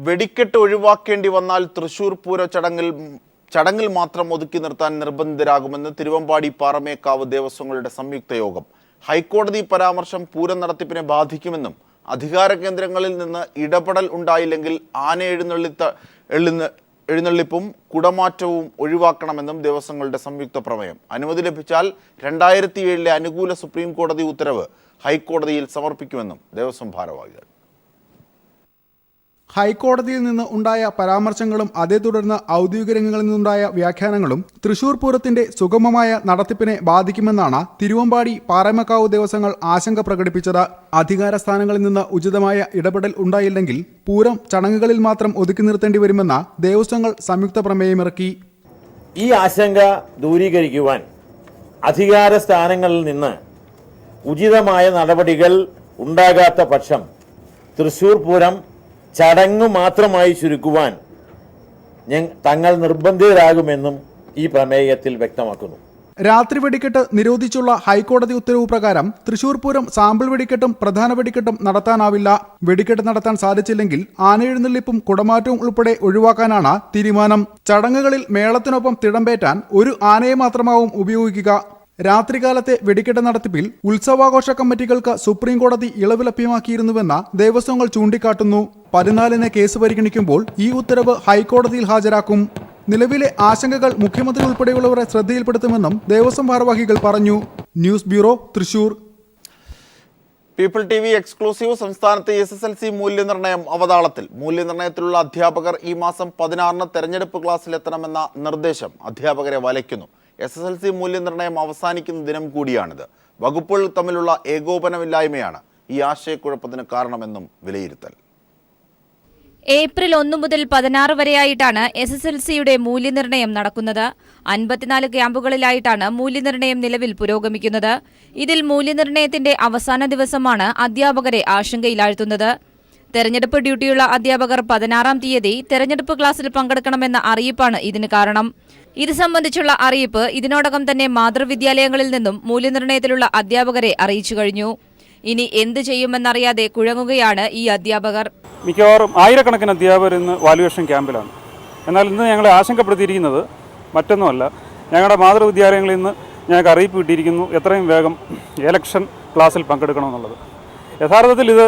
വെടിക്കെട്ട് ഒഴിവാക്കേണ്ടി വന്നാൽ തൃശൂർ പൂര ചടങ്ങിൽ മാത്രം ഒതുക്കി നിർത്താൻ നിർബന്ധിതരാകുമെന്ന് തിരുവമ്പാടി പാറമേക്കാവ് ദേവസ്വങ്ങളുടെ സംയുക്ത യോഗം. ഹൈക്കോടതി പരാമർശം പൂരം നടത്തിപ്പിനെ ബാധിക്കുമെന്നും അധികാര കേന്ദ്രങ്ങളിൽ നിന്ന് ഇടപെടൽ ഉണ്ടായില്ലെങ്കിൽ ആന എഴുന്നള്ളിപ്പും കുടമാറ്റവും ഒഴിവാക്കണമെന്നും ദേവസ്വങ്ങളുടെ സംയുക്ത പ്രമേയം. അനുമതി ലഭിച്ചാൽ 2007 അനുകൂല സുപ്രീം കോടതി ഉത്തരവ് ഹൈക്കോടതിയിൽ സമർപ്പിക്കുമെന്നും ദേവസ്വം ഭാരവാഹികൾ. ഹൈക്കോടതിയിൽ നിന്ന് ഉണ്ടായ പരാമർശങ്ങളും അതേ തുടർന്ന് ഔദ്യോഗിക രംഗങ്ങളിൽ നിന്നുണ്ടായ വ്യാഖ്യാനങ്ങളും തൃശൂർ പൂരത്തിന്റെ സുഗമമായ നടത്തിപ്പിനെ ബാധിക്കുമെന്നാണ് തിരുവമ്പാടി പാറമേക്കാവ് ദേവസ്വങ്ങൾ ആശങ്ക പ്രകടിപ്പിച്ചത്. അധികാര സ്ഥാനങ്ങളിൽ നിന്ന് ഉചിതമായ ഇടപെടൽ ഉണ്ടായില്ലെങ്കിൽ പൂരം ചടങ്ങുകളിൽ മാത്രം ഒതുക്കി നിർത്തേണ്ടി വരുമെന്ന് ദേവസ്വങ്ങൾ സംയുക്ത പ്രമേയമിറക്കി. ഈ ആശങ്ക ദൂരീകരിക്കുവാൻ അധികാര സ്ഥാനങ്ങളിൽ നിന്ന് ഉചിതമായ നടപടികൾ ഉണ്ടാകാത്ത പക്ഷം തൃശൂർ പൂരം ചടങ്ങു മാത്രമായി ചുരുക്കുവാൻ തങ്ങൾ നിർബന്ധിതരാകുമെന്നും ഈ പ്രമേയത്തിൽ വ്യക്തമാക്കുന്നു. രാത്രി വെടിക്കെട്ട് നിരോധിച്ചുള്ള ഹൈക്കോടതി ഉത്തരവ് പ്രകാരം തൃശൂർ പൂരം സാമ്പിൾ വെടിക്കെട്ടും പ്രധാന വെടിക്കെട്ടും നടത്താനാവില്ല. വെടിക്കെട്ട് നടത്താൻ സാധിച്ചില്ലെങ്കിൽ ആനയെഴുന്നള്ളിപ്പും കുടമാറ്റവും ഉൾപ്പെടെ ഒഴിവാക്കാനാണ് തീരുമാനം. ചടങ്ങുകളിൽ മേളത്തിനൊപ്പം തിടമ്പേറ്റാൻ ഒരു ആനയെ മാത്രമാവും ഉപയോഗിക്കുക. രാത്രികാലത്തെ വെടിക്കെട്ട് നടത്തിപ്പിൽ ഉത്സവാഘോഷ കമ്മിറ്റികൾക്ക് സുപ്രീം കോടതി ഇളവ് ലഭ്യമാക്കിയിരുന്നുവെന്ന് ദേവസ്വങ്ങൾ ചൂണ്ടിക്കാട്ടുന്നു. 14-ന് കേസ് പരിഗണിക്കുമ്പോൾ ഈ ഉത്തരവ് ഹൈക്കോടതിയിൽ ഹാജരാക്കും. നിലവിലെ ആശങ്കകൾ മുഖ്യമന്ത്രി ഉൾപ്പെടെയുള്ളവരെ ശ്രദ്ധയിൽപ്പെടുത്തുമെന്നും ദേവസ്വം ഭാരവാഹികൾ പറഞ്ഞു. News bureau, Thrissur. People TV exclusive. സംസ്ഥാനത്തെ SSLC മൂല്യനിർണ്ണയം അവതാളത്തിൽ. മൂല്യനിർണ്ണയത്തിലുള്ള അധ്യാപകർ ഈ മാസം 16-ന് തെരഞ്ഞെടുപ്പ് ക്ലാസ്സിലെത്തണമെന്ന നിർദ്ദേശം അധ്യാപകരെ വലയ്ക്കുന്നു. SSLC മൂല്യനിർണ്ണയം അവസാനിക്കുന്ന ദിനം കൂടിയാണിത്. വകുപ്പുകൾ തമ്മിലുള്ള ഏകോപനമില്ലായ്മയാണ് ഈ ആശയക്കുഴപ്പത്തിന് കാരണമെന്നും വിലയിരുത്തൽ. ഏപ്രിൽ 1 മുതൽ 16 വരെയായിട്ടാണ് SSLCയുടെ മൂല്യനിർണ്ണയം നടക്കുന്നത്. 54 ക്യാമ്പുകളിലായിട്ടാണ് മൂല്യനിർണ്ണയം നിലവിൽ പുരോഗമിക്കുന്നത്. ഇതിൽ മൂല്യനിർണ്ണയത്തിന്റെ അവസാന ദിവസമാണ് അധ്യാപകരെ ആശങ്കയിലാഴ്ത്തുന്നത്. തെരഞ്ഞെടുപ്പ് ഡ്യൂട്ടിയുള്ള അധ്യാപകർ 16-ാം തീയതി തെരഞ്ഞെടുപ്പ് ക്ലാസ്സിൽ പങ്കെടുക്കണമെന്ന അറിയിപ്പാണ് ഇതിന് കാരണം. ഇത് സംബന്ധിച്ചുള്ള അറിയിപ്പ് ഇതിനോടകം തന്നെ മാതൃവിദ്യാലയങ്ങളിൽ നിന്നും മൂല്യനിർണ്ണയത്തിലുള്ള അധ്യാപകരെ അറിയിച്ചു കഴിഞ്ഞു. ഇനി എന്ത് ചെയ്യുമെന്നറിയാതെ കുഴങ്ങുകയാണ് ഈ അധ്യാപകർ. മിക്കവാറും ആയിരക്കണക്കിന് അധ്യാപകർ ഇന്ന് വാല്യുവേഷൻ ക്യാമ്പിലാണ്. എന്നാൽ ഇന്ന് ഞങ്ങളെ ആശങ്കപ്പെടുത്തിയിരിക്കുന്നത് മറ്റൊന്നുമല്ല, ഞങ്ങളുടെ മാതൃവിദ്യാലയങ്ങളിൽ നിന്ന് ഞങ്ങൾക്ക് അറിയിപ്പ് കിട്ടിയിരിക്കുന്നു എത്രയും വേഗം ഇലക്ഷൻ ക്ലാസ്സിൽ പങ്കെടുക്കണമെന്നുള്ളത്. യഥാർത്ഥത്തിൽ ഇത്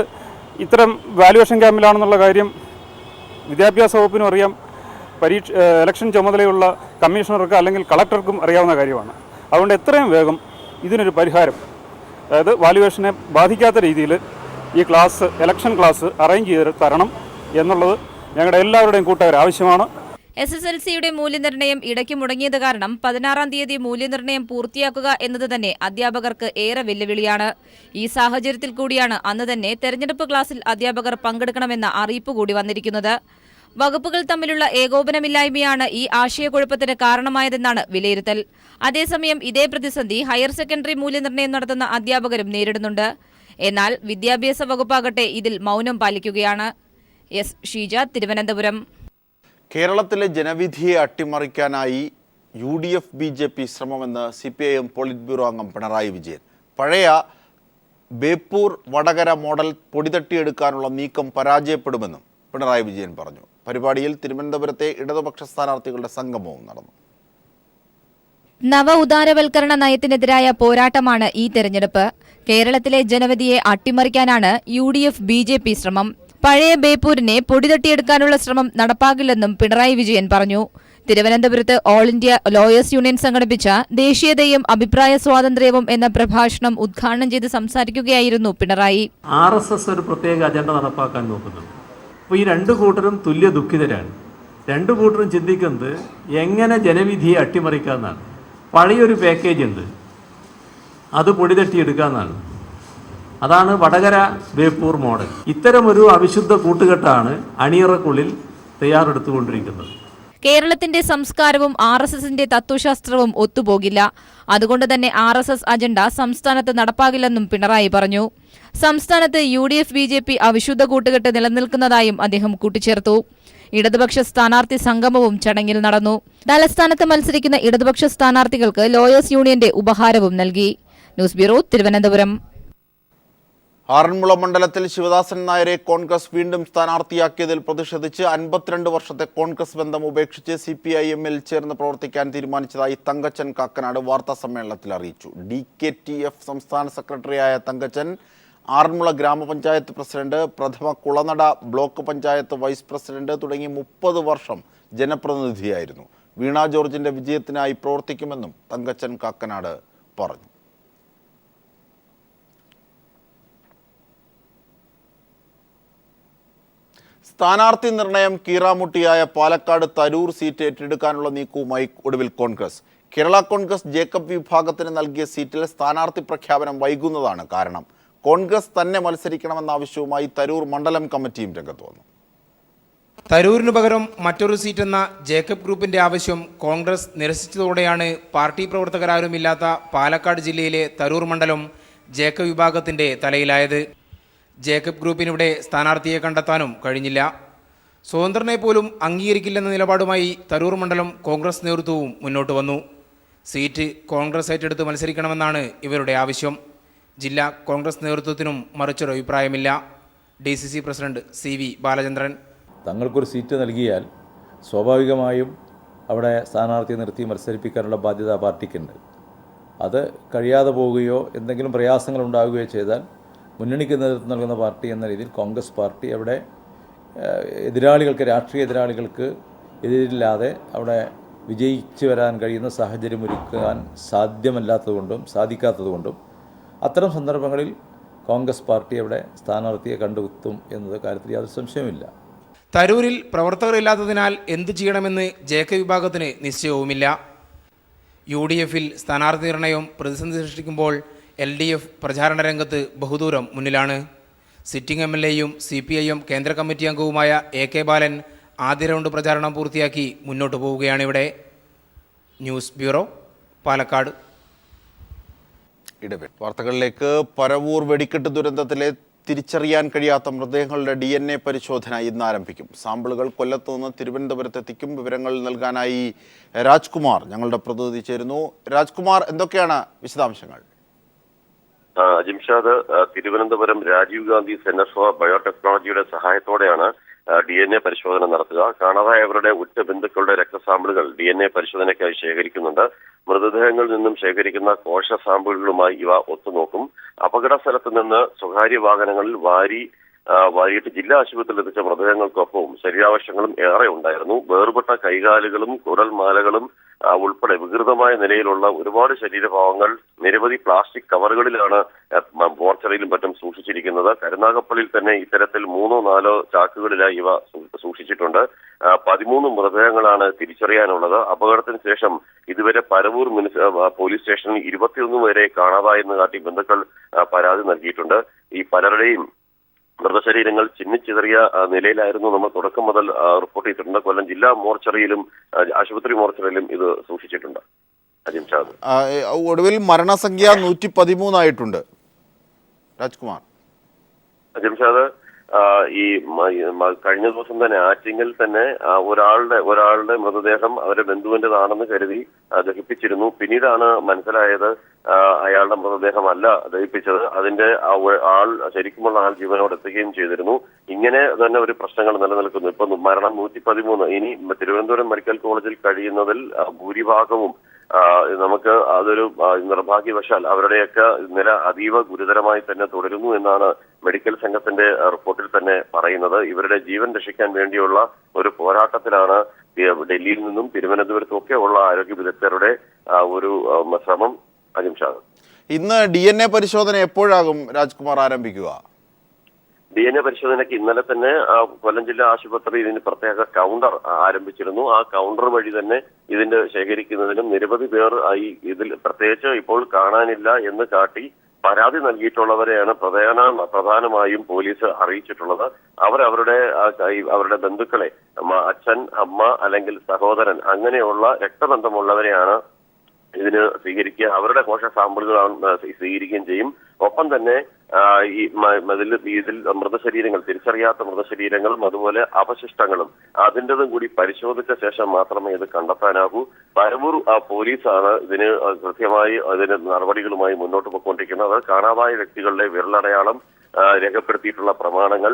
ഇത്തരം വാല്യുവേഷൻ ക്യാമ്പിലാണെന്നുള്ള കാര്യം വിദ്യാഭ്യാസ വകുപ്പിനും അറിയാം, ഇലക്ഷൻ ചുമതലയുള്ള കമ്മീഷണർക്ക് അല്ലെങ്കിൽ കളക്ടർക്കും അറിയാവുന്ന കാര്യമാണ്. അതുകൊണ്ട് എത്രയും വേഗം ഇതിനൊരു പരിഹാരം, അതായത് വാല്യുവേഷനെ ബാധിക്കാത്ത രീതിയിൽ ഈ ക്ലാസ്, ഇലക്ഷൻ ക്ലാസ് അറേഞ്ച് ചെയ്ത് തരണം എന്നുള്ളത് ഞങ്ങളുടെ എല്ലാവരുടെയും കൂട്ടുകാർ ആവശ്യമാണ്. SSLCയുടെ മൂല്യനിർണ്ണയം ഇടയ്ക്ക് മുടങ്ങിയത് കാരണം 16-ാം തീയതി മൂല്യനിർണ്ണയം പൂർത്തിയാക്കുക എന്നത് തന്നെ അധ്യാപകർക്ക് ഏറെ വെല്ലുവിളിയാണ്. ഈ സാഹചര്യത്തിൽ കൂടിയാണ് അന്ന് തന്നെ തെരഞ്ഞെടുപ്പ് ക്ലാസ്സിൽ അധ്യാപകർ പങ്കെടുക്കണമെന്ന അറിയിപ്പ് കൂടി വന്നിരിക്കുന്നത്. വകുപ്പുകൾ തമ്മിലുള്ള ഏകോപനമില്ലായ്മയാണ് ഈ ആശയക്കുഴപ്പത്തിന് കാരണമായതെന്നാണ് വിലയിരുത്തൽ. അതേസമയം ഇതേ പ്രതിസന്ധി ഹയർ സെക്കൻഡറി മൂല്യനിർണ്ണയം നടത്തുന്ന അധ്യാപകരും നേരിടുന്നുണ്ട്. എന്നാൽ വിദ്യാഭ്യാസ വകുപ്പാകട്ടെ ഇതിൽ മൗനം പാലിക്കുകയാണ്. ഷീജ, തിരുവനന്തപുരം. കേരളത്തിലെ ജനവിധിയെ അട്ടിമറിക്കാനായി UDF BJP ശ്രമമെന്ന് CPIM polit bureau അംഗം പിണറായി വിജയൻ. പഴയ ബേപ്പൂർ വടകര മോഡൽ പൊടിതട്ടിയെടുക്കാനുള്ള നീക്കം പരാജയപ്പെടുമെന്നും പിണറായി വിജയൻ പറഞ്ഞു. പരിപാടിയിൽ തിരുവനന്തപുരത്തെ ഇടതുപക്ഷ സ്ഥാനാർത്ഥികളുടെ സംഗമവും നടന്നു. നവ ഉദാരവൽക്കരണ നയത്തിനെതിരായ പോരാട്ടമാണ് ഈ തെരഞ്ഞെടുപ്പ്. കേരളത്തിലെ ജനവിധിയെ അട്ടിമറിക്കാനാണ് UDF BJP ശ്രമം. പഴയ ബേപ്പൂരിനെ പൊടിതട്ടിയെടുക്കാനുള്ള ശ്രമം നടപ്പാകില്ലെന്നും പിണറായി വിജയൻ പറഞ്ഞു. തിരുവനന്തപുരത്ത് ഓൾ ഇന്ത്യ ലോയേഴ്സ് യൂണിയൻ സംഘടിപ്പിച്ച ദേശീയതയും അഭിപ്രായ സ്വാതന്ത്ര്യവും എന്ന പ്രഭാഷണം ഉദ്ഘാടനം ചെയ്ത് സംസാരിക്കുകയായിരുന്നു പിണറായി. RSS ഒരു പ്രത്യേക അജണ്ട നടപ്പാക്കാൻ നോക്കുന്നുണ്ട്. അപ്പോൾ ഈ രണ്ടു കൂട്ടരും തുല്യ ദുഃഖിതരാണ്. രണ്ടു കൂട്ടരും ചിന്തിക്കുന്നത് എങ്ങനെ ജനവിധിയെ അട്ടിമറിക്കാമെന്നാണ്. പഴയൊരു പാക്കേജ് ഉണ്ട്, അത് പൊടിതട്ടിയെടുക്കാമെന്നാണ്. അതാണ് വടകര ബേപ്പൂർ മോഡൽ. ഇത്തരമൊരു അവിശുദ്ധ കൂട്ടുകെട്ടാണ് അണിയറക്കുള്ളിൽ തയ്യാറെടുത്തുകൊണ്ടിരിക്കുന്നത്. കേരളത്തിന്റെ സംസ്കാരവും RSSന്റെ തത്വശാസ്ത്രവും ഒത്തുപോകില്ല. അതുകൊണ്ട് തന്നെ RSS അജണ്ട സംസ്ഥാനത്ത് നടപ്പാകില്ലെന്നും പിണറായി പറഞ്ഞു. സംസ്ഥാനത്ത് UDF BJP അവിശുദ്ധ കൂട്ടുകെട്ട് നിലനിൽക്കുന്നതായും അദ്ദേഹം കൂട്ടിച്ചേർത്തു. ഇടതുപക്ഷ സ്ഥാനാർത്ഥി സംഗമവും ചടങ്ങിൽ നടന്നു. തലസ്ഥാനത്ത് മത്സരിക്കുന്ന ഇടതുപക്ഷ സ്ഥാനാർത്ഥികൾക്ക് ലോയേഴ്സ് യൂണിയന്റെ ഉപഹാരവും നൽകി. News bureau, Thiruvananthapuram. ആറന്മുള മണ്ഡലത്തിൽ ശിവദാസൻ നായരെ കോൺഗ്രസ് വീണ്ടും സ്ഥാനാർത്ഥിയാക്കിയതിൽ പ്രതിഷേധിച്ച് 52 വർഷത്തെ കോൺഗ്രസ് ബന്ധം ഉപേക്ഷിച്ച് CPIM-ൽ ചേർന്ന് പ്രവർത്തിക്കാൻ തീരുമാനിച്ചതായി തങ്കച്ചൻ കാക്കനാട് വാർത്താസമ്മേളനത്തിൽ അറിയിച്ചു. DKTF സംസ്ഥാന സെക്രട്ടറിയായ തങ്കച്ചൻ ആറന്മുള ഗ്രാമപഞ്ചായത്ത് പ്രസിഡന്റ്, പ്രഥമ Kulanada block panchayat vice president തുടങ്ങി 30 വർഷം ജനപ്രതിനിധിയായിരുന്നു. വീണ ജോർജിന്റെ വിജയത്തിനായി പ്രവർത്തിക്കുമെന്നും തങ്കച്ചൻ കാക്കനാട് പറഞ്ഞു. സ്ഥാനാർത്ഥി നിർണയം കീറാമുട്ടിയായ പാലക്കാട് തരൂർ സീറ്റ് ഏറ്റെടുക്കാനുള്ള നീക്കവുമായി ഒടുവിൽ കോൺഗ്രസ്. കേരള കോൺഗ്രസ് ജേക്കബ് വിഭാഗത്തിന് നൽകിയ സീറ്റിൽ സ്ഥാനാർത്ഥി പ്രഖ്യാപനം വൈകുന്നതാണ് കാരണം. കോൺഗ്രസ് തന്നെ മത്സരിക്കണമെന്ന ആവശ്യവുമായി തരൂർ മണ്ഡലം കമ്മിറ്റിയും രംഗത്ത് വന്നു. തരൂരിനു പകരം മറ്റൊരു സീറ്റെന്ന ജേക്കബ് ഗ്രൂപ്പിന്റെ ആവശ്യം കോൺഗ്രസ് നിരസിച്ചതോടെയാണ് പാർട്ടി പ്രവർത്തകരാരുമില്ലാത്ത പാലക്കാട് ജില്ലയിലെ തരൂർ മണ്ഡലം ജേക്കബ് വിഭാഗത്തിന്റെ തലയിലായത്. ജേക്കബ് ഗ്രൂപ്പിനിവിടെ സ്ഥാനാർത്ഥിയെ കണ്ടെത്താനും കഴിഞ്ഞില്ല. സ്വതന്ത്രനെ പോലും അംഗീകരിക്കില്ലെന്ന നിലപാടുമായി തരൂർ മണ്ഡലം കോൺഗ്രസ് നേതൃത്വവും മുന്നോട്ട് വന്നു. സീറ്റ് കോൺഗ്രസ് ഏറ്റെടുത്ത് മത്സരിക്കണമെന്നാണ് ഇവരുടെ ആവശ്യം. ജില്ലാ കോൺഗ്രസ് നേതൃത്വത്തിനും മറിച്ചൊരു അഭിപ്രായമില്ല. DCC പ്രസിഡന്റ് CV ബാലചന്ദ്രൻ: തങ്ങൾക്കൊരു സീറ്റ് നൽകിയാൽ സ്വാഭാവികമായും അവിടെ സ്ഥാനാർത്ഥിയെ നിർത്തി മത്സരിപ്പിക്കാനുള്ള ബാധ്യത പാർട്ടിക്കുണ്ട്. അത് കഴിയാതെ പോവുകയോ എന്തെങ്കിലും പ്രയാസങ്ങൾ ഉണ്ടാവുകയോ ചെയ്താൽ മുന്നണിക്ക് നേതൃത്വം നൽകുന്ന പാർട്ടി എന്ന രീതിയിൽ കോൺഗ്രസ് പാർട്ടി അവിടെ എതിരാളികൾക്ക്, രാഷ്ട്രീയ എതിരാളികൾക്ക് എതിരില്ലാതെ അവിടെ വിജയിച്ചു വരാൻ കഴിയുന്ന സാഹചര്യം ഒരുക്കാൻ സാധിക്കാത്തതുകൊണ്ടും അത്തരം സന്ദർഭങ്ങളിൽ കോൺഗ്രസ് പാർട്ടി അവിടെ സ്ഥാനാർത്ഥിയെ കണ്ടെത്തും എന്നത് കാര്യത്തിൽ യാതൊരു സംശയവുമില്ല. തരൂരിൽ പ്രവർത്തകരില്ലാത്തതിനാൽ എന്തു ചെയ്യണമെന്ന് ജേക്കബ് വിഭാഗത്തിന് നിശ്ചയവുമില്ല. UDF-ൽ സ്ഥാനാർത്ഥി നിർണയം പ്രതിസന്ധി സൃഷ്ടിക്കുമ്പോൾ LDF പ്രചാരണ രംഗത്ത് ബഹുദൂരം മുന്നിലാണ്. സിറ്റിംഗ് MLA-യും CPIM കേന്ദ്ര കമ്മിറ്റി അംഗവുമായ AK ബാലൻ ആദ്യ റൗണ്ട് പ്രചാരണം പൂർത്തിയാക്കി മുന്നോട്ട് പോവുകയാണിവിടെ. News bureau, Palakkad. വാർത്തകളിലേക്ക്. പരവൂർ വെടിക്കെട്ട് ദുരന്തത്തിലെ തിരിച്ചറിയാൻ കഴിയാത്ത മൃതദേഹങ്ങളുടെ DNA പരിശോധന ഇന്ന് ആരംഭിക്കും. സാമ്പിളുകൾ കൊല്ലത്ത് നിന്ന് തിരുവനന്തപുരത്തെത്തിക്കും. വിവരങ്ങൾ നൽകാനായി രാജ്കുമാർ, ഞങ്ങളുടെ പ്രതിനിധി ചേരുന്നു. രാജ്കുമാർ, എന്തൊക്കെയാണ് വിശദാംശങ്ങൾ? ജിംഷാദ്, തിരുവനന്തപുരം രാജീവ് ഗാന്ധി സെന്റർ ഫോർ ബയോടെക്നോളജിയുടെ സഹായത്തോടെയാണ് DNA പരിശോധന നടത്തുക. കാണാതായവരുടെ ഉറ്റ ബന്ധുക്കളുടെ രക്തസാമ്പിളുകൾ DNA പരിശോധനയ്ക്കായി ശേഖരിക്കുന്നുണ്ട്. മൃതദേഹങ്ങളിൽ നിന്നും ശേഖരിക്കുന്ന കോശ സാമ്പിളുകളുമായി ഇവ ഒത്തുനോക്കും. അപകട സ്ഥലത്ത് നിന്ന് സ്വകാര്യ വാഹനങ്ങളിൽ വാരിയിട്ട് ജില്ലാ ആശുപത്രിയിൽ എത്തിച്ച മൃതദേഹങ്ങൾക്കൊപ്പവും ശരീരാവശങ്ങളും ഏറെ ഉണ്ടായിരുന്നു. വേർപെട്ട കൈകാലുകളും കുടൽമാലകളും ഉൾപ്പെടെ വികൃതമായ നിലയിലുള്ള ഒരുപാട് ശരീരഭാഗങ്ങൾ നിരവധി പ്ലാസ്റ്റിക് കവറുകളിലാണ് മോർച്ചറിയിലും മറ്റും സൂക്ഷിച്ചിരിക്കുന്നത്. കരുനാഗപ്പള്ളിയിൽ തന്നെ ഇത്തരത്തിൽ 3-4 ചാക്കുകളിലായി ഇവ സൂക്ഷിച്ചിട്ടുണ്ട്. 13 മൃതദേഹങ്ങളാണ് തിരിച്ചറിയാനുള്ളത്. അപകടത്തിന് ശേഷം ഇതുവരെ പരവൂർ പോലീസ് സ്റ്റേഷനിൽ 21 പേരെ കാണാതായെന്ന് കാട്ടി ബന്ധുക്കൾ പരാതി നൽകിയിട്ടുണ്ട്. ഈ പലരുടെയും മൃതശരീരങ്ങൾ ചിന്നിച്ചിതറിയ നിലയിലായിരുന്നു നമ്മൾ തുടക്കം മുതൽ റിപ്പോർട്ട് ചെയ്തിട്ടുണ്ട്. കൊല്ലം ജില്ലാ മോർച്ചറിയിലും ആശുപത്രി മോർച്ചറിയിലും ഇത് സൂക്ഷിച്ചിട്ടുണ്ട്. അജിംഷാദ്, ഒടുവിൽ മരണസംഖ്യ 113 ആയിട്ടുണ്ട്. രാജ്കുമാർ. അജിംഷാദ്, ഈ കഴിഞ്ഞ ദിവസം തന്നെ ആറ്റിങ്ങൽ തന്നെ ഒരാളുടെ മൃതദേഹം അവരുടെ ബന്ധുവിന്റേതാണെന്ന് കരുതി ദഹിപ്പിച്ചിരുന്നു. പിന്നീടാണ് മനസ്സിലായത് അയാളുടെ മൃതദേഹമല്ല ദഹിപ്പിച്ചത്. അതിന്റെ ശരിക്കുമുള്ള ആൾ ജീവനോട് എത്തുകയും ചെയ്തിരുന്നു. ഇങ്ങനെ തന്നെ ഒരു പ്രശ്നങ്ങൾ നിലനിൽക്കുന്നു. ഇപ്പൊ മരണം 113. ഇനി തിരുവനന്തപുരം മെഡിക്കൽ കോളേജിൽ കഴിയുന്നതിൽ ഭൂരിഭാഗവും നമുക്ക് അതൊരു നിർഭാഗ്യവശാൽ അവരുടെയൊക്കെ നില അതീവ ഗുരുതരമായി തന്നെ തുടരുന്നു എന്നാണ് മെഡിക്കൽ സംഘത്തിന്റെ റിപ്പോർട്ടിൽ തന്നെ പറയുന്നത്. ഇവരുടെ ജീവൻ രക്ഷിക്കാൻ വേണ്ടിയുള്ള ഒരു പോരാട്ടത്തിലാണ് ഡൽഹിയിൽ നിന്നും തിരുവനന്തപുരത്തും ഒക്കെ ഉള്ള ആരോഗ്യ വിദഗ്ധരുടെ ഒരു ശ്രമം. അജിംഷാദ്, ഇന്ന് DNA പരിശോധന എപ്പോഴാകും രാജ്കുമാർ ആരംഭിക്കുക? DNA പരിശോധനയ്ക്ക് ഇന്നലെ തന്നെ കൊല്ലം ജില്ലാ ആശുപത്രിയിൽ ഇതിന് പ്രത്യേക കൗണ്ടർ ആരംഭിച്ചിരുന്നു. ആ കൗണ്ടർ വഴി തന്നെ ഇതിന്റെ ശേഖരിക്കുന്നതിനും നിരവധി പേർ ഇതിൽ പ്രത്യേകിച്ച് ഇപ്പോൾ കാണാനില്ല എന്ന് കാട്ടി പരാതി നൽകിയിട്ടുള്ളവരെയാണ് പ്രധാനമായും പോലീസ് അറിയിച്ചിട്ടുള്ളത്. അവരുടെ ബന്ധുക്കളെ, അച്ഛൻ, അമ്മ അല്ലെങ്കിൽ സഹോദരൻ അങ്ങനെയുള്ള രക്തബന്ധമുള്ളവരെയാണ് ഇതിന് സ്വീകരിക്കുക. അവരുടെ കോശ സാമ്പിളുകളാണ് സ്വീകരിക്കുകയും ചെയ്യും. ഒപ്പം തന്നെ ഇതിൽ മൃതശരീരങ്ങൾ, തിരിച്ചറിയാത്ത മൃതശരീരങ്ങളും അതുപോലെ അവശിഷ്ടങ്ങളും അതിൻ്റെതും കൂടി പരിശോധിച്ച ശേഷം മാത്രമേ ഇത് കണ്ടെത്താനാകൂ. പരവൂർ പോലീസാണ് ഇതിന് കൃത്യമായി അതിന് നടപടികളുമായി മുന്നോട്ട് പോയിക്കൊണ്ടിരിക്കുന്നത്. കാണാതായ വ്യക്തികളുടെ വിരലടയാളം രേഖപ്പെടുത്തിയിട്ടുള്ള പ്രമാണങ്ങൾ,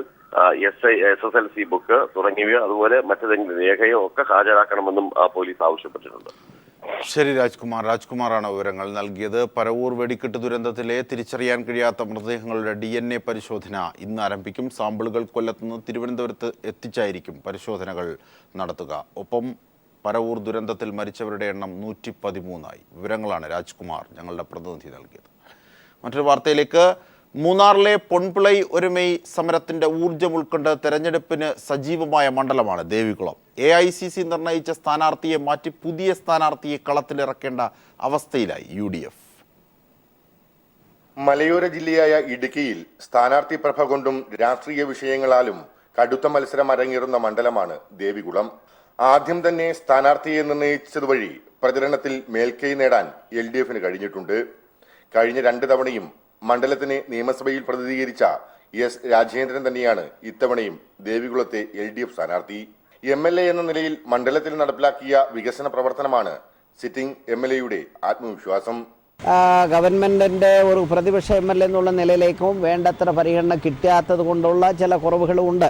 SSLC ബുക്ക് തുടങ്ങിയവ, അതുപോലെ മറ്റേതെങ്കിലും രേഖയോ ഒക്കെ ഹാജരാക്കണമെന്നും പോലീസ് ആവശ്യപ്പെട്ടിട്ടുണ്ട്. ശരി രാജ്കുമാറാണ് വിവരങ്ങൾ നൽകിയത്. പരവൂർ വെടിക്കെട്ട് ദുരന്തത്തിലെ തിരിച്ചറിയാൻ കഴിയാത്ത മൃതദേഹങ്ങളുടെ DNA പരിശോധന ഇന്ന് ആരംഭിക്കും. സാമ്പിളുകൾ കൊല്ലത്തുനിന്ന് തിരുവനന്തപുരത്ത് എത്തിച്ചായിരിക്കും പരിശോധനകൾ നടത്തുക. ഒപ്പം പരവൂർ ദുരന്തത്തിൽ മരിച്ചവരുടെ എണ്ണം 113 വിവരങ്ങളാണ് രാജ്കുമാർ ഞങ്ങളുടെ പ്രതിനിധി നൽകിയത്. മറ്റൊരു വാർത്തയിലേക്ക്. മൂന്നാറിലെ പൊൻപിളൈ ഒരുമൈ സമരത്തിന്റെ ഊർജ്ജം ഉൾക്കൊണ്ട് തെരഞ്ഞെടുപ്പിന് സജീവമായ മണ്ഡലമാണ് ദേവികുളം. AICC നിർണയിച്ച സ്ഥാനാർത്ഥിയെ മാറ്റി പുതിയ സ്ഥാനാർത്ഥിയെ കളത്തിലിറക്കേണ്ട അവസ്ഥയിലായി UDF. മലയോര ജില്ലയായ ഇടുക്കിയിൽ സ്ഥാനാർത്ഥി പ്രഭ കൊണ്ടും രാഷ്ട്രീയ വിഷയങ്ങളാലും കടുത്ത മത്സരം അരങ്ങേറുന്ന മണ്ഡലമാണ് ദേവികുളം. ആദ്യം തന്നെ സ്ഥാനാർത്ഥിയെ നിർണയിച്ചതുവഴി പ്രചരണത്തിൽ മേൽക്കൈ നേടാൻ LDFന് കഴിഞ്ഞിട്ടുണ്ട്. കഴിഞ്ഞ 2 തവണയും മണ്ഡലത്തിന് നിയമസഭയിൽ പ്രതിനിധീകരിച്ച S രാജേന്ദ്രൻ തന്നെയാണ് ഇത്തവണയും ദേവികുളത്തെ LDF സ്ഥാനാർത്ഥി. MLA എന്ന നിലയിൽ മണ്ഡലത്തിൽ നടപ്പിലാക്കിയ വികസന പ്രവർത്തനമാണ് സിറ്റിംഗ് MLAയുടെ ആത്മവിശ്വാസം. ഗവൺമെന്റിന്റെ ഒരു പ്രതിപക്ഷ MLA എന്നുള്ള നിലയിലേക്കും വേണ്ടത്ര പരിഗണന കിട്ടാത്തത് കൊണ്ടുള്ള ചില കുറവുകളുണ്ട്.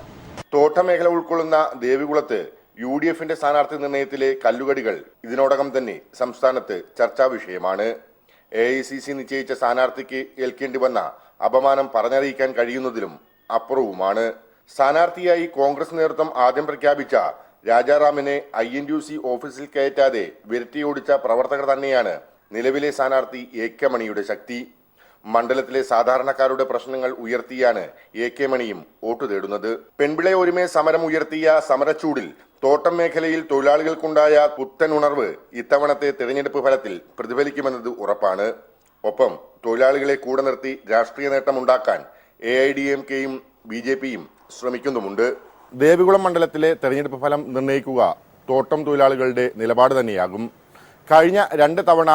തോട്ടമേഖല ഉൾക്കൊള്ളുന്ന ദേവികുളത്ത് UDFന്റെ സ്ഥാനാർത്ഥി നിർണയത്തിലെ കല്ലുകടികൾ ഇതിനോടകം തന്നെ സംസ്ഥാനത്ത് ചർച്ചാ വിഷയമാണ്. AICC നിശ്ചയിച്ച സ്ഥാനാർത്ഥിക്ക് ഏൽക്കേണ്ടി വന്ന അപമാനം പറഞ്ഞറിയിക്കാൻ കഴിയുന്നതിലും അപ്പുറവുമാണ്. സ്ഥാനാർത്ഥിയായി കോൺഗ്രസ് നേതൃത്വം ആദ്യം പ്രഖ്യാപിച്ച രാജാറാമിനെ INTUC ഓഫീസിൽ കയറ്റാതെ വിരട്ടിയോടിച്ച പ്രവർത്തകർ തന്നെയാണ് നിലവിലെ സ്ഥാനാർത്ഥി AK മണിയുടെ ശക്തി. മണ്ഡലത്തിലെ സാധാരണക്കാരുടെ പ്രശ്നങ്ങൾ ഉയർത്തിയാണ് AK മണിയും വോട്ട് തേടുന്നത്. പെൺപിള ഒരുമ സമരം ഉയർത്തിയ സമരച്ചൂടിൽ തോട്ടം മേഖലയിൽ തൊഴിലാളികൾക്കുണ്ടായ പുത്തൻ ഉണർവ് ഇത്തവണത്തെ തെരഞ്ഞെടുപ്പ് ഫലത്തിൽ പ്രതിഫലിക്കുമെന്നത് ഉറപ്പാണ്. ഒപ്പം തൊഴിലാളികളെ കൂടെ നിർത്തി രാഷ്ട്രീയ നേട്ടമുണ്ടാക്കാൻ AIDMKയും BJPയും ശ്രമിക്കുന്നുമുണ്ട്. ദേവികുളം മണ്ഡലത്തിലെ തെരഞ്ഞെടുപ്പ് ഫലം നിർണ്ണയിക്കുക തോട്ടം തൊഴിലാളികളുടെ നിലപാട് തന്നെയാകും. കഴിഞ്ഞ 2 തവണ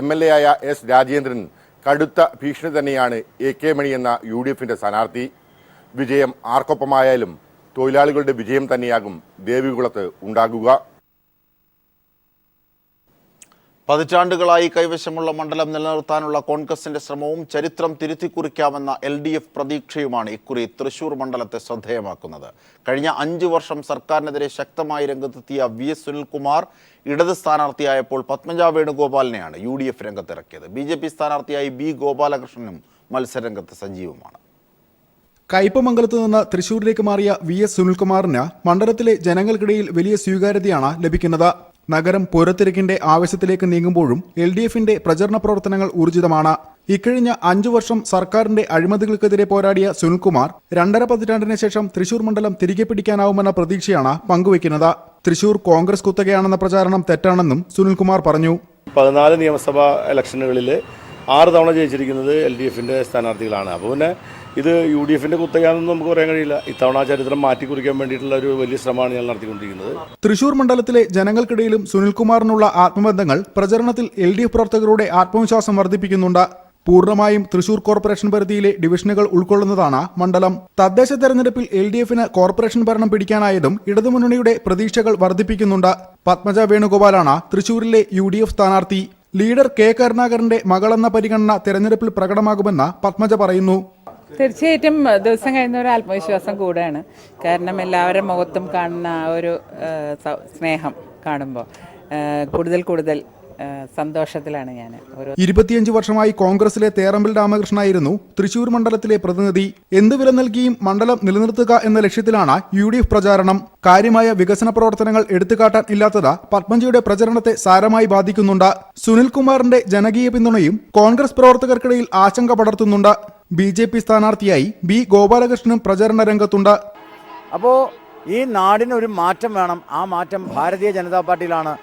MLA ആയ S രാജേന്ദ്രൻ കടുത്ത ഭീഷണി തന്നെയാണ് AK മണി എന്ന UDFന്റെ സ്ഥാനാർത്ഥി. വിജയം ആർക്കൊപ്പമായാലും തൊഴിലാളികളുടെ വിജയം തന്നെയാകും ദേവികുളത്ത് ഉണ്ടാകുക. പതിറ്റാണ്ടുകളായി കൈവശമുള്ള മണ്ഡലം നിലനിർത്താനുള്ള കോൺഗ്രസിന്റെ ശ്രമവും ചരിത്രം തിരുത്തിക്കുറിക്കാമെന്ന LDF പ്രതീക്ഷയുമാണ് ഇക്കുറി തൃശൂർ മണ്ഡലത്തെ ശ്രദ്ധേയമാക്കുന്നത്. കഴിഞ്ഞ 5 വർഷം സർക്കാരിനെതിരെ ശക്തമായി രംഗത്തെത്തിയ VS സുനിൽകുമാർ ഇടത് സ്ഥാനാർത്ഥിയായപ്പോൾ പത്മജ വേണുഗോപാലിനെയാണ് UDF രംഗത്തിറക്കിയത്. BJP സ്ഥാനാർത്ഥിയായി B ഗോപാലകൃഷ്ണനും മത്സരരംഗത്ത് സജീവമാണ്. കയ്പമംഗലത്ത് നിന്ന് തൃശൂരിലേക്ക് മാറിയ VS സുനിൽകുമാറിന് മണ്ഡലത്തിലെ ജനങ്ങൾക്കിടയിൽ വലിയ സ്വീകാര്യതയാണ് ലഭിക്കുന്നത്. നഗരം പൂരത്തിരക്കിന്റെ ആവേശത്തിലേക്ക് നീങ്ങുമ്പോഴും LDFന്റെ പ്രചരണ പ്രവർത്തനങ്ങൾ ഊർജിതമാണ്. ഇക്കഴിഞ്ഞ 5 വർഷം സർക്കാരിന്റെ അഴിമതികൾക്കെതിരെ പോരാടിയ സുനിൽകുമാർ 2.5 പതിറ്റാണ്ടിന് ശേഷം തൃശൂർ മണ്ഡലം തിരികെ പിടിക്കാനാവുമെന്ന പ്രതീക്ഷയാണ് പങ്കുവയ്ക്കുന്നത്. തൃശൂർ കോൺഗ്രസ് കുത്തകയാണെന്ന പ്രചാരണം തെറ്റാണെന്നും സുനിൽകുമാർ പറഞ്ഞു. 14 നിയമസഭാ ഇലക്ഷനുകളിൽ 6 തവണ ജയിച്ചിരിക്കുന്നത് LDFന്റെ സ്ഥാനാർത്ഥികളാണ്. അപ്പോൾ പിന്നെ ഇത് UDFന്റെ കുത്തകയാണെന്ന് നമുക്ക് പറയാൻ കഴിയില്ല. ഇത്തവണ ചരിത്രം മാറ്റിക്കുറിക്കാൻ വേണ്ടിയിട്ടുള്ള ഒരു വലിയ ശ്രമമാണ് ഞാൻ നടത്തിക്കൊണ്ടിരിക്കുന്നത്. തൃശൂർ മണ്ഡലത്തിലെ ജനങ്ങൾക്കിടയിലും സുനിൽകുമാറിനുള്ള ആത്മബന്ധങ്ങൾ പ്രചരണത്തിൽ LDF പ്രവർത്തകരുടെ ആത്മവിശ്വാസം വർദ്ധിപ്പിക്കുന്നുണ്ട്. പൂർണ്ണമായും തൃശൂർ കോർപ്പറേഷൻ പരിധിയിലെ ഡിവിഷനുകൾ ഉൾക്കൊള്ളുന്നതാണ് മണ്ഡലം. തദ്ദേശ തെരഞ്ഞെടുപ്പിൽ LDFന് കോർപ്പറേഷൻ ഭരണം പിടിക്കാനായതും ഇടതുമുന്നണിയുടെ പ്രതീക്ഷകൾ വർദ്ധിപ്പിക്കുന്നുണ്ട്. പത്മജ വേണുഗോപാലാണ് തൃശൂരിലെ UDF സ്ഥാനാർത്ഥി. ലീഡർ K കരുണാകരന്റെ മകളെന്ന പരിഗണന തെരഞ്ഞെടുപ്പിൽ പ്രകടമാകുമെന്ന് പത്മജ പറയുന്നു. തീർച്ചയായിട്ടും ദിവസം കഴിയുന്ന ഒരു ആത്മവിശ്വാസം കൂടെയാണ്. കാരണം എല്ലാവരുടെ മുഖത്തും കാണുന്ന ആ ഒരു സ്നേഹം കാണുമ്പോൾ കൂടുതൽ സന്തോഷത്തിലാണ് ഞാൻ. 25 വർഷമായി കോൺഗ്രസിലെ തേറമ്പിൽ രാമകൃഷ്ണനായിരുന്നു തൃശൂർ മണ്ഡലത്തിലെ പ്രതിനിധി. എന്ത് വില നൽകിയും മണ്ഡലം നിലനിർത്തുക എന്ന ലക്ഷ്യത്തിലാണ് UDF പ്രചാരണം. കാര്യമായ വികസന പ്രവർത്തനങ്ങൾ എടുത്തുകാട്ടാൻ ഇല്ലാത്തത് പത്മജയുടെ പ്രചരണത്തെ സാരമായി ബാധിക്കുന്നുണ്ട്. സുനിൽകുമാറിന്റെ ജനകീയ പിന്തുണയും കോൺഗ്രസ് പ്രവർത്തകർക്കിടയിൽ ആശങ്ക പടർത്തുന്നുണ്ട്. BJP സ്ഥാനാർത്ഥിയായി B ഗോപാലകൃഷ്ണനും പ്രചരണ രംഗത്തുണ്ട്. അപ്പോൾ ഈ നാടിനൊരു മാറ്റം വേണം. ആ മാറ്റം ഭാരതീയ ജനതാ പാർട്ടിയിലാണ്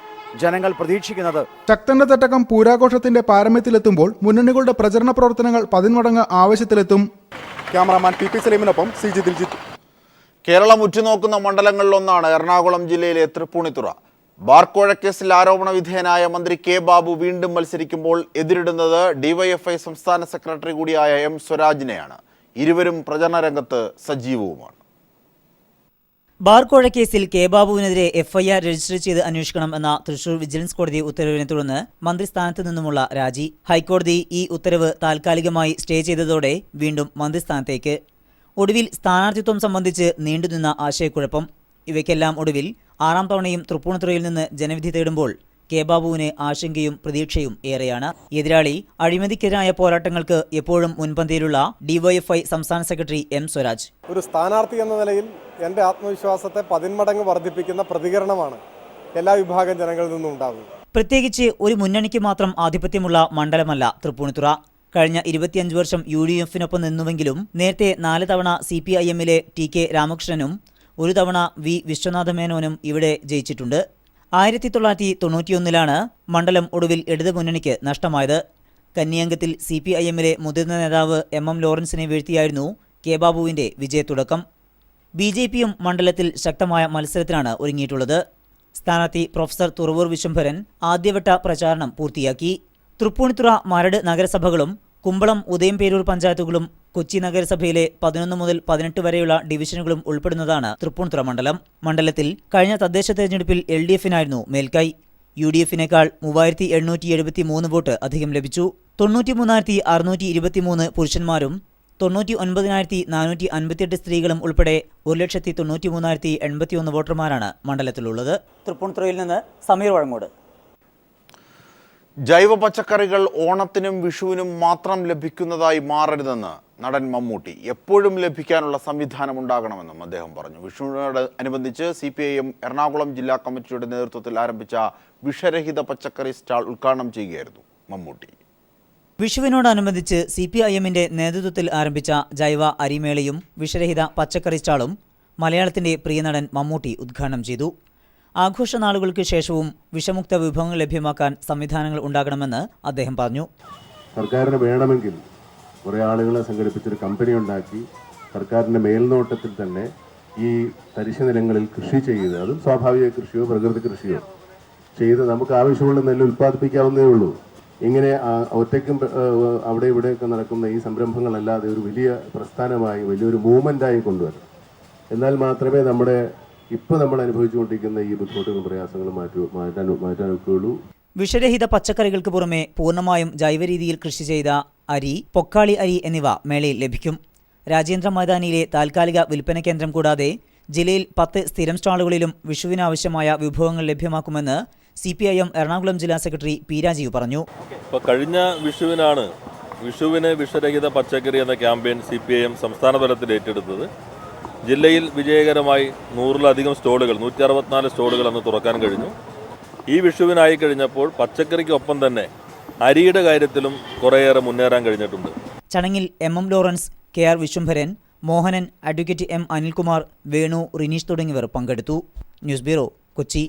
ജനങ്ങൾ പ്രതീക്ഷിക്കുന്നത്. ശക്തന്റെ തട്ടകം പൂരാഘോഷത്തിന്റെ പാരമ്യത്തിലെത്തുമ്പോൾ മുന്നണികളുടെ പ്രചരണ പ്രവർത്തനങ്ങൾ 10 മടങ്ങ് ആവേശത്തിലെത്തും. ക്യാമറാമാൻ PP സലീമിനൊപ്പം CG ദിൽജിത്ത്. കേരളം ഉറ്റുനോക്കുന്ന മണ്ഡലങ്ങളിലൊന്നാണ് എറണാകുളം ജില്ലയിലെ തൃപ്പൂണിത്തുറ. ബാർക്കോഴക്കേസിൽ ആരോപണ വിധേയനായ മന്ത്രി K ബാബു വീണ്ടും മത്സരിക്കുമ്പോൾ എതിരിടുന്നത് DYFI സംസ്ഥാന സെക്രട്ടറി കൂടിയായ M സ്വരാജിനെയാണ്. ഇരുവരും പ്രചരണ രംഗത്ത് സജീവവുമാണ്. ബാർ കോഴക്കേസിൽ K ബാബുവിനെതിരെ FIR രജിസ്റ്റർ ചെയ്ത് അന്വേഷിക്കണം എന്ന തൃശൂർ വിജിലൻസ് കോടതി ഉത്തരവിനെ തുടർന്ന് മന്ത്രിസ്ഥാനത്ത് നിന്നുമുള്ള രാജി. ഹൈക്കോടതി ഈ ഉത്തരവ് താൽക്കാലികമായി സ്റ്റേ ചെയ്തതോടെ വീണ്ടും മന്ത്രിസ്ഥാനത്തേക്ക് ഒടുവിൽ സ്ഥാനാർത്ഥിത്വം സംബന്ധിച്ച് നീണ്ടുനിന്ന ആശയക്കുഴപ്പം. ഇവയ്ക്കെല്ലാം ഒടുവിൽ 6ാം തവണയും തൃപ്പൂണിത്തുറയിൽ നിന്ന് ജനവിധി തേടുമ്പോൾ കെ ബാബുവിന് ആശങ്കയും പ്രതീക്ഷയും ഏറെയാണ്. എതിരാളി അഴിമതിക്കെതിരായ പോരാട്ടങ്ങൾക്ക് എപ്പോഴും മുൻപന്തിയിലുള്ള ഡിവൈഎഫ്ഐ സംസ്ഥാന സെക്രട്ടറി എം സ്വരാജ്. ഒരു സ്ഥാനാർത്ഥി എന്ന നിലയിൽ എൻ്റെ ആത്മവിശ്വാസത്തെ 10 മടങ്ങ് വർദ്ധിപ്പിക്കുന്ന പ്രതികരണമാണ് എല്ലാ വിഭാഗം ജനങ്ങളിൽ നിന്നും ഉണ്ടാകുന്നത്. പ്രത്യേകിച്ച് ഒരു മുന്നണിക്ക് മാത്രം ആധിപത്യമുള്ള മണ്ഡലമല്ല തൃപ്പൂണിത്തുറ. കഴിഞ്ഞ 25 വർഷം UDF-നൊപ്പം നിന്നുവെങ്കിലും നേരത്തെ 4 തവണ CPIM-ലെ TK രാമകൃഷ്ണനും 1 തവണ V വിശ്വനാഥ മേനോനും ഇവിടെ ജയിച്ചിട്ടുണ്ട്. 1991-ലാണ് മണ്ഡലം ഒടുവിൽ ഇടത് മുന്നണിക്ക് നഷ്ടമായത്. കന്നിയംഗത്തിൽ CPIM-ലെ മുതിർന്ന നേതാവ് MM ലോറൻസിനെ വീഴ്ത്തിയായിരുന്നു കെ ബാബുവിന്റെ വിജയത്തുടക്കം. BJP-യും മണ്ഡലത്തിൽ ശക്തമായ മത്സരത്തിനാണ് ഒരുങ്ങിയിട്ടുള്ളത്. സ്ഥാനാർത്ഥി പ്രൊഫസർ തുറവൂർ വിശ്വംഭരൻ ആദ്യവട്ട പ്രചാരണം പൂർത്തിയാക്കി. തൃപ്പൂണിത്തുറ, മരട് നഗരസഭകളും കുമ്പളം, ഉദയംപേരൂർ പഞ്ചായത്തുകളും കൊച്ചി നഗരസഭയിലെ 11 മുതൽ 18 വരെയുള്ള ഡിവിഷനുകളും ഉൾപ്പെടുന്നതാണ് തൃപ്പൂണിത്തുറ മണ്ഡലം. മണ്ഡലത്തിൽ കഴിഞ്ഞ തദ്ദേശ തെരഞ്ഞെടുപ്പിൽ LDF-നായിരുന്നു മേൽക്കൈ. UDF-നേക്കാൾ 3873 വോട്ട് അധികം ലഭിച്ചു. 93,623 പുരുഷന്മാരും 99,458 സ്ത്രീകളും ഉൾപ്പെടെ 1,93,081 വോട്ടർമാരാണ് മണ്ഡലത്തിലുള്ളത്. തൃപ്പൂണിത്തുറയിൽ നിന്ന് സമീർ വഴങ്ങോട്. ജൈവ പച്ചക്കറികൾ ഓണത്തിനും വിഷുവിനും മാത്രം ലഭിക്കുന്നതായി മാറരുതെന്ന് നടൻ മമ്മൂട്ടി. എപ്പോഴും ലഭിക്കാനുള്ള സംവിധാനം ഉണ്ടാകണമെന്നും അദ്ദേഹം പറഞ്ഞു. വിഷുവിനോട് അനുബന്ധിച്ച് CPIM എറണാകുളം ജില്ലാ കമ്മിറ്റിയുടെ നേതൃത്വത്തിൽ ആരംഭിച്ച വിഷരഹിത പച്ചക്കറി സ്റ്റാൾ ഉദ്ഘാടനം ചെയ്യുകയായിരുന്നു മമ്മൂട്ടി. വിഷുവിനോടനുബന്ധിച്ച് CPIM-ന്റെ നേതൃത്വത്തിൽ ആരംഭിച്ച ജൈവ അരിമേളയും വിഷരഹിത പച്ചക്കറി സ്റ്റാളും മലയാളത്തിന്റെ പ്രിയനടൻ മമ്മൂട്ടി ഉദ്ഘാടനം ചെയ്തു. ആഘോഷ നാളുകൾക്ക് ശേഷവും വിഷമുക്ത വിഭവങ്ങൾ ലഭ്യമാക്കാൻ സംവിധാനങ്ങൾ ഉണ്ടാകണമെന്ന് അദ്ദേഹം പറഞ്ഞു. സർക്കാരിന് വേണമെങ്കിൽ കുറേ ആളുകളെ സംഘടിപ്പിച്ചൊരു കമ്പനി ഉണ്ടാക്കി സർക്കാരിൻ്റെ മേൽനോട്ടത്തിൽ തന്നെ ഈ തരിശു നിലങ്ങളിൽ കൃഷി ചെയ്ത്, അതും സ്വാഭാവിക കൃഷിയോ പ്രകൃതി കൃഷിയോ ചെയ്ത് നമുക്ക് ആവശ്യമുള്ള നെല്ല് ഉൽപ്പാദിപ്പിക്കാവുന്നതേ ഉള്ളൂ. ഇങ്ങനെ ഒറ്റയ്ക്കും അവിടെ ഇവിടെയൊക്കെ നടക്കുന്ന ഈ സംരംഭങ്ങളല്ലാതെ ഒരു വലിയ പ്രസ്ഥാനമായി വലിയൊരു മൂവ്മെൻ്റായി കൊണ്ടുവരണം. എന്നാൽ മാത്രമേ നമ്മുടെ ഇപ്പോൾ നമ്മൾ അനുഭവിച്ചുകൊണ്ടിരിക്കുന്ന ഈ ബുദ്ധിമുട്ടുകളും പ്രയാസങ്ങളും മാറ്റാനൊക്കെയുള്ളൂ. വിഷരഹിത പച്ചക്കറികൾക്ക് പുറമെ പൂർണ്ണമായും ജൈവരീതിയിൽ കൃഷി ചെയ്ത അരി, പൊക്കാളി അരി എന്നിവ മേളയിൽ ലഭിക്കും. രാജേന്ദ്ര മൈതാനിയിലെ താൽക്കാലിക വിൽപ്പന കേന്ദ്രം കൂടാതെ ജില്ലയിൽ 10 സ്ഥിരം സ്റ്റാളുകളിലും വിഷുവിനാവശ്യമായ വിഭവങ്ങൾ ലഭ്യമാക്കുമെന്ന് CPIM എറണാകുളം ജില്ലാ സെക്രട്ടറി P. രാജീവ് പറഞ്ഞു. കഴിഞ്ഞ വിഷുവിന് വിഷരഹിത പച്ചക്കറി എന്ന ക്യാമ്പയിൻ CPIM സംസ്ഥാന തലത്തിൽ ഏറ്റെടുത്തത്. ജില്ലയിൽ വിജയകരമായി 100-ലധികം സ്റ്റോളുകൾ, 164 സ്റ്റോളുകൾ അന്ന് തുറക്കാൻ കഴിഞ്ഞു. ഈ വിഷുവിനായി കഴിഞ്ഞപ്പോൾ പച്ചക്കറിക്കൊപ്പം തന്നെ അരിയുടെ കാര്യത്തിലും കുറേയേറെ മുന്നേറാൻ കഴിഞ്ഞിട്ടുണ്ട്. ചടങ്ങിൽ MM Lawrence, KR Viswambharan, Mohanan, advocate M. Anilkumar, Venu, Rineesh തുടങ്ങിയവർ പങ്കെടുത്തു. News bureau, Kochi.